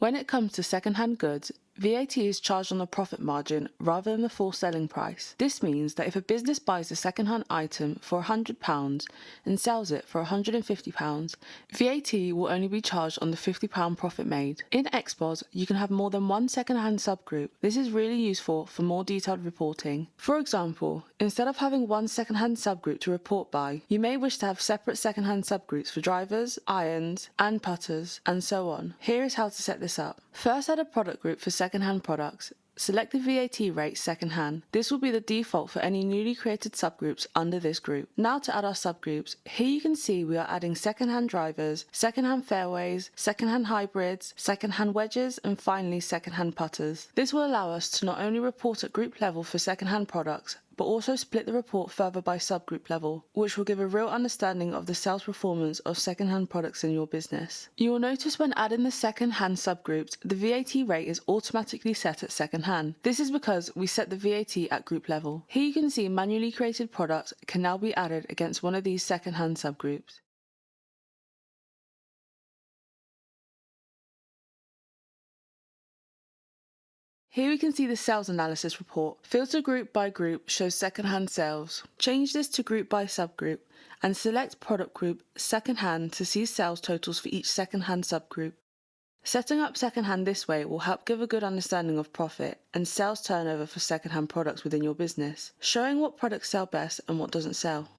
When it comes to second-hand goods, VAT is charged on the profit margin rather than the full selling price. This means that if a business buys a second-hand item for £100 and sells it for £150, VAT will only be charged on the £50 profit made. In Expos, you can have more than one second-hand subgroup. This is really useful for more detailed reporting. For example, instead of having one second-hand subgroup to report by, you may wish to have separate second-hand subgroups for drivers, irons, and putters, and so on. Here is how to set this up. First, add a product group for second-hand products. Select the VAT rate second-hand. This will be the default for any newly created subgroups under this group. Now to add our subgroups. Here you can see we are adding second-hand drivers, second-hand fairways, second-hand hybrids, second-hand wedges, and finally second-hand putters. This will allow us to not only report at group level for second-hand products, but also split the report further by subgroup level, which will give a real understanding of the sales performance of second-hand products in your business. You will notice when adding the second-hand subgroups, the VAT rate is automatically set at second-hand. This is because we set the VAT at group level. Here you can see manually created products can now be added against one of these second-hand subgroups. Here we can see the sales analysis report. Filter group by group shows second-hand sales. Change this to group by subgroup and select product group second-hand to see sales totals for each second-hand subgroup. Setting up second-hand this way will help give a good understanding of profit and sales turnover for second-hand products within your business, showing what products sell best and what doesn't sell.